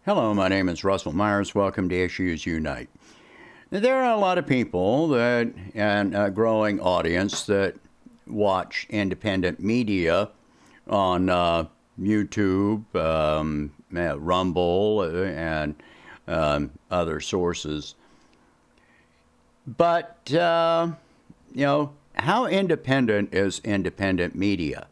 Hello, my name is Russell Myers. Welcome to Issues Unite. There are a lot of people and a growing audience that watch independent media on YouTube, Rumble, and other sources. But, how independent is independent media?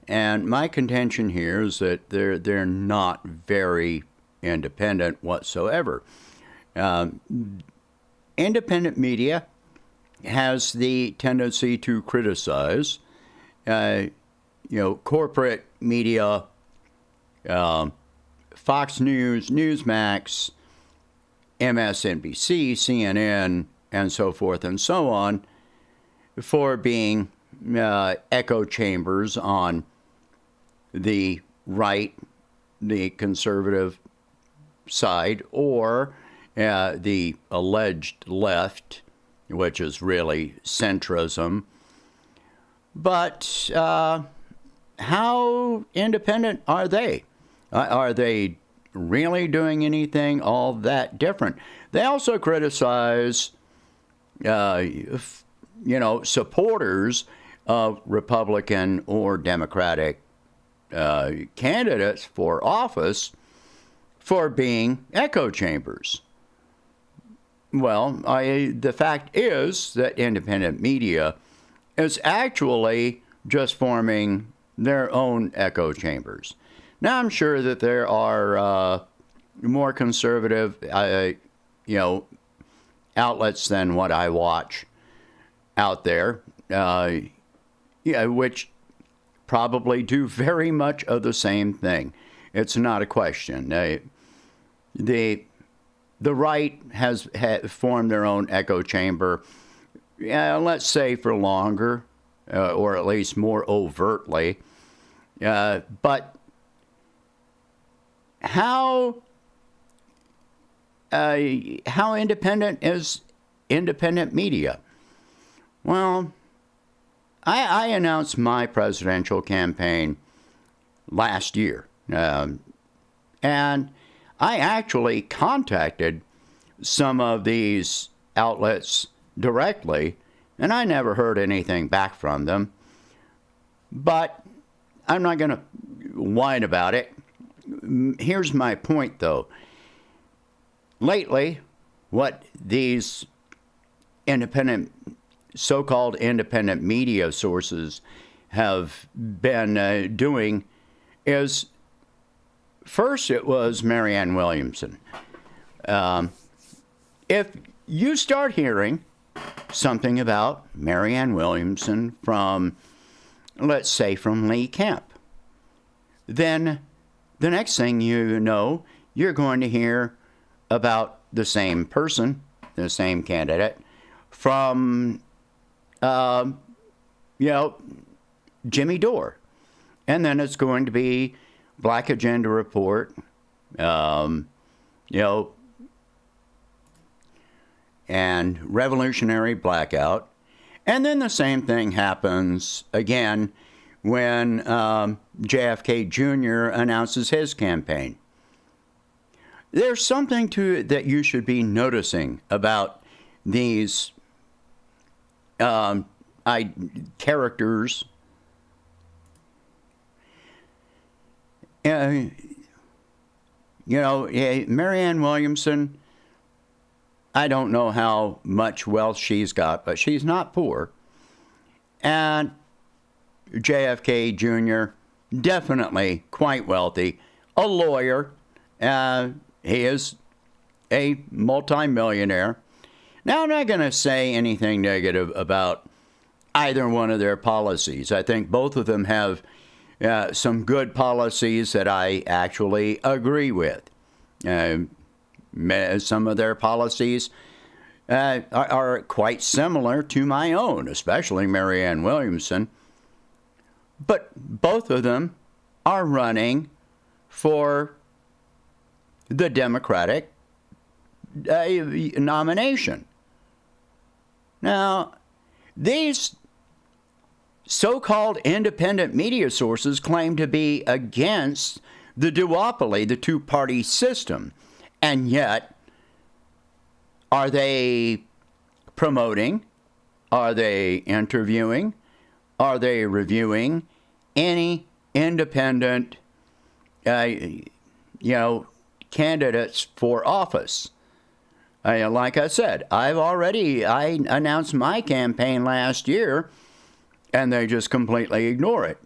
And my contention here is that they're not very independent whatsoever. Independent media has the tendency to criticize, corporate media, Fox News, Newsmax, MSNBC, CNN, and so forth and so on, for being echo chambers on the right, the conservative side, or the alleged left, which is really centrism. But how independent are they? Are they really doing anything all that different? They also criticize, supporters of Republican or Democratic candidates for office for being echo chambers. Well, the fact is that independent media is actually just forming their own echo chambers. Now, I'm sure that there are more conservative, outlets than what I watch out there, which probably do very much of the same thing. It's not a question. The right has formed their own echo chamber, let's say for longer, or at least more overtly. But how independent is independent media? Well, I announced my presidential campaign last year, and I actually contacted some of these outlets directly, and I never heard anything back from them. But I'm not going to whine about it. Here's my point, though. Lately, what these so-called independent media sources have been doing is, first, it was Marianne Williamson. If you start hearing something about Marianne Williamson from, let's say, from Lee Camp, then the next thing you know, you're going to hear about the same person, the same candidate, from, Jimmy Dore. And then it's going to be Black Agenda Report, and Revolutionary Blackout. And then the same thing happens again when JFK Jr. announces his campaign. There's something that you should be noticing about these characters. Marianne Williamson, I don't know how much wealth she's got, but she's not poor. And JFK Jr., definitely quite wealthy, a lawyer. He is a multimillionaire. Now, I'm not going to say anything negative about either one of their policies. I think both of them have some good policies that I actually agree with. Some of their policies are quite similar to my own, especially Marianne Williamson. But both of them are running for the Democratic nomination. Now, these so-called independent media sources claim to be against the duopoly, the two-party system. And yet, are they promoting? Are they interviewing? Are they reviewing any independent, candidates for office? Like I said, I announced my campaign last year, and they just completely ignore it.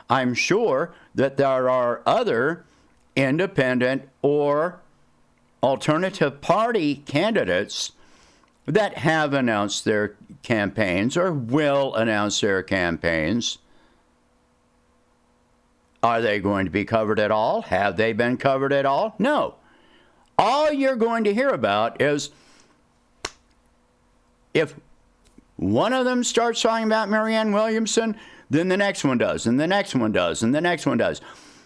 I'm sure that there are other independent or alternative party candidates that have announced their campaigns or will announce their campaigns. Are they going to be covered at all? Have they been covered at all? No. All you're going to hear about is if one of them starts talking about Marianne Williamson, then the next one does, and the next one does, and the next one does.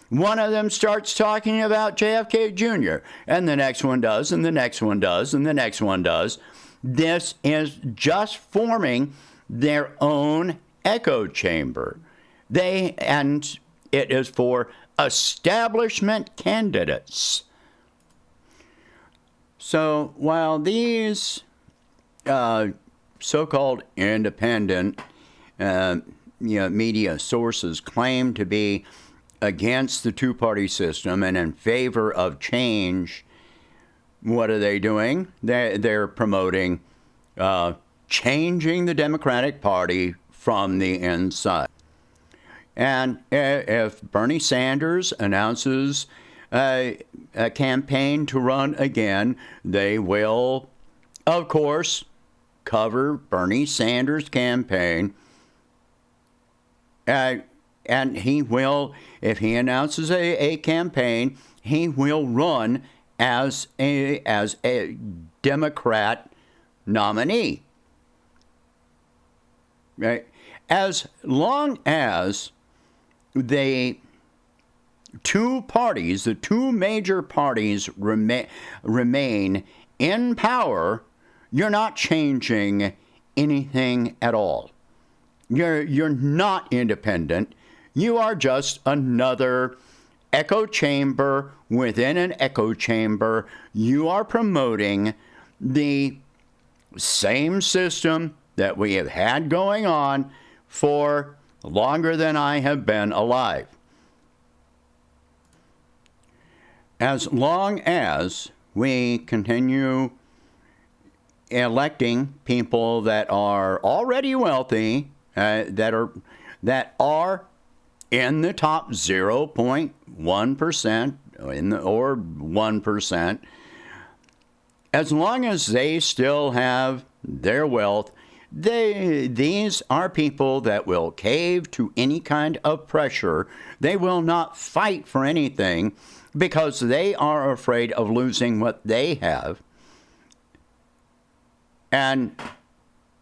One of them starts talking about JFK Jr., and the next one does, and the next one does, and the next one does. This is just forming their own echo chamber. And it is for establishment candidates. So while these so-called independent media sources claim to be against the two-party system and in favor of change, what are they doing? They're promoting changing the Democratic Party from the inside. And if Bernie Sanders announces a campaign to run again, they will, of course, cover Bernie Sanders' campaign. And he will, if he announces a campaign, he will run as a Democrat nominee. Right? As long as the two major parties remain in power, you're not changing anything at all. You're not independent. You are just another echo chamber within an echo chamber. You are promoting the same system that we have had going on for longer than I have been alive. As long as we continue electing people that are already wealthy, that are in the top 0.1% or 1%, as long as they still have their wealth, these are people that will cave to any kind of pressure. They will not fight for anything because they are afraid of losing what they have. And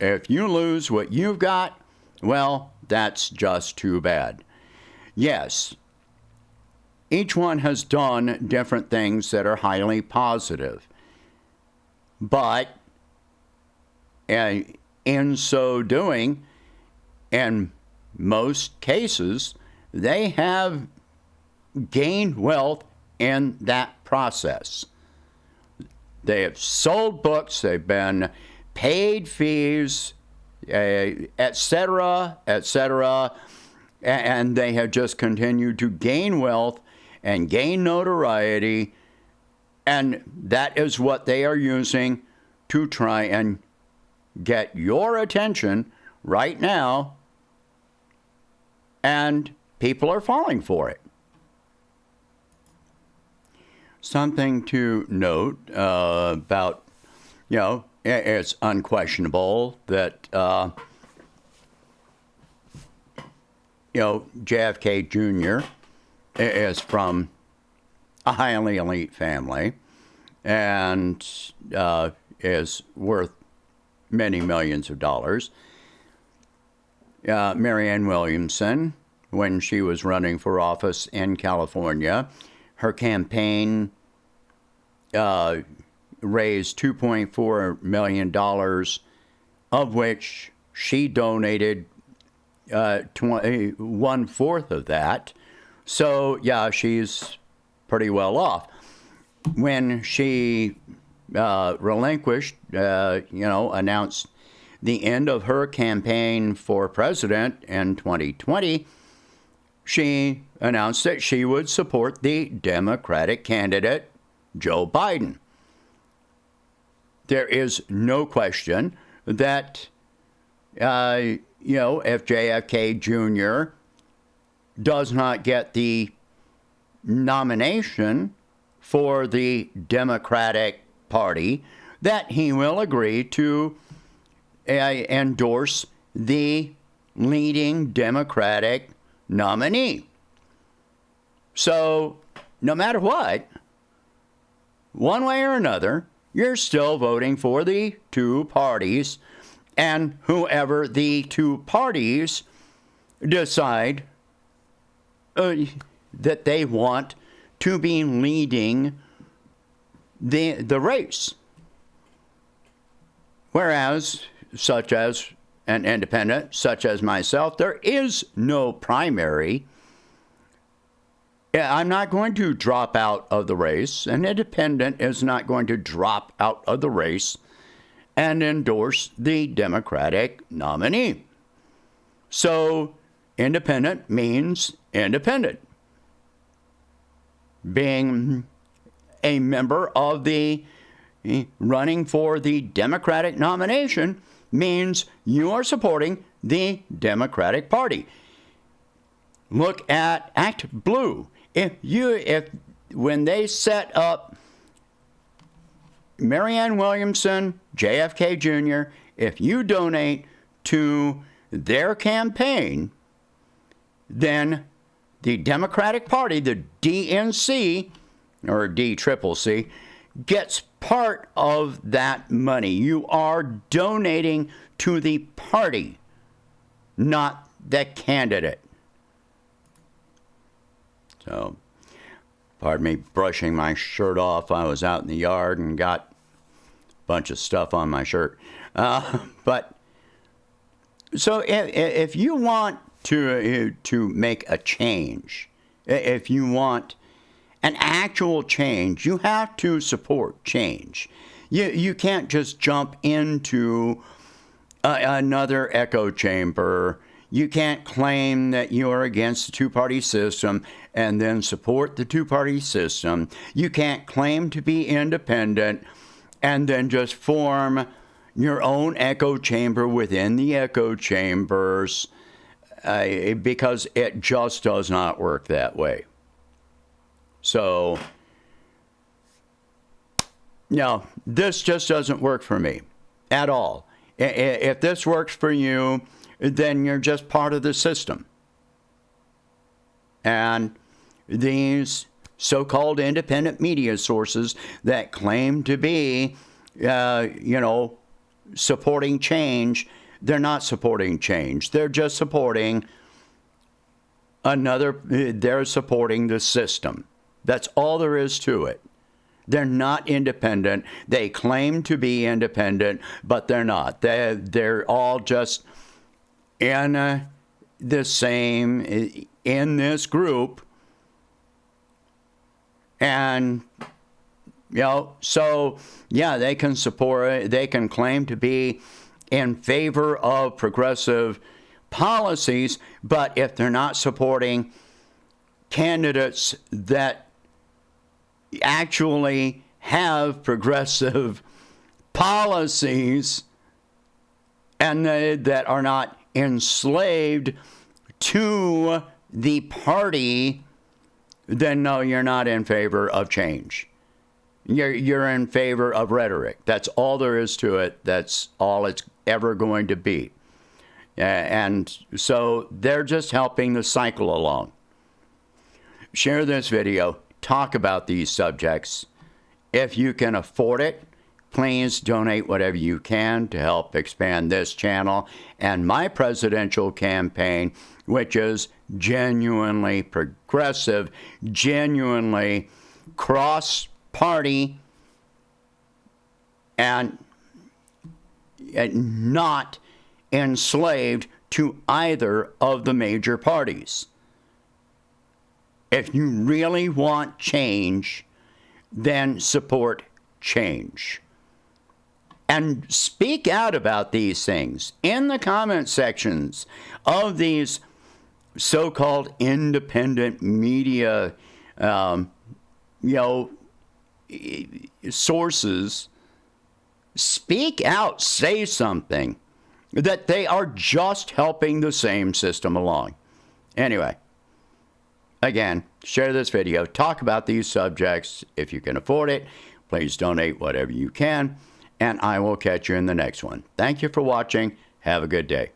if you lose what you've got, well, that's just too bad. Yes, each one has done different things that are highly positive. But in so doing, in most cases, they have gained wealth in that process. They have sold books, they've been paid fees, etc., etc., and they have just continued to gain wealth and gain notoriety, and that is what they are using to try and get your attention right now, and people are falling for it. Something to note about, it's unquestionable that, JFK Jr. is from a highly elite family and is worth many millions of dollars. Marianne Williamson, when she was running for office in California, her campaign raised $2.4 million, of which she donated 1/4 of that. So, yeah, she's pretty well off. When she relinquished, announced the end of her campaign for president in 2020, she announced that she would support the Democratic candidate, Joe Biden. There is no question that, if JFK Jr. does not get the nomination for the Democratic Party, that he will agree to endorse the leading Democratic nominee. So, no matter what, one way or another, you're still voting for the two parties, and whoever the two parties decide that they want to be leading the race. Whereas, such as an independent, such as myself, there is no primary. I'm not going to drop out of the race. An independent is not going to drop out of the race and endorse the Democratic nominee. So, independent means independent. Being a member of the running for the Democratic nomination means you are supporting the Democratic Party. Look at Act Blue. When they set up Marianne Williamson, JFK Jr., if you donate to their campaign, then the Democratic Party, the DNC, or DCCC, gets part of that money. You are donating to the party, not the candidate. So, pardon me brushing my shirt off. I was out in the yard and got a bunch of stuff on my shirt. But so if you want to make a change, if you want an actual change, you have to support change. You can't just jump into another echo chamber. You can't claim that you are against the two-party system and then support the two-party system. You can't claim to be independent and then just form your own echo chamber within the echo chambers, because it just does not work that way. So, no, this just doesn't work for me at all. If this works for you, then you're just part of the system. And these so-called independent media sources that claim to be, supporting change, they're not supporting change. They're just supporting they're supporting the system. That's all there is to it. They're not independent. They claim to be independent, but they're not. They're all just in this group. And, they can support, they can claim to be in favor of progressive policies, but if they're not supporting candidates that actually have progressive policies and that are not enslaved to the party, then no, you're not in favor of change. You're in favor of rhetoric. That's all there is to it. That's all it's ever going to be. And so they're just helping the cycle along. Share this video. Talk about these subjects. If you can afford it, please donate whatever you can to help expand this channel and my presidential campaign, which is genuinely progressive, genuinely cross-party, and not enslaved to either of the major parties. If you really want change, then support change. And speak out about these things in the comment sections of these so-called independent media, sources. Speak out, say something, that they are just helping the same system along. Anyway, again, share this video, talk about these subjects. If you can afford it, please donate whatever you can, and I will catch you in the next one. Thank you for watching. Have a good day.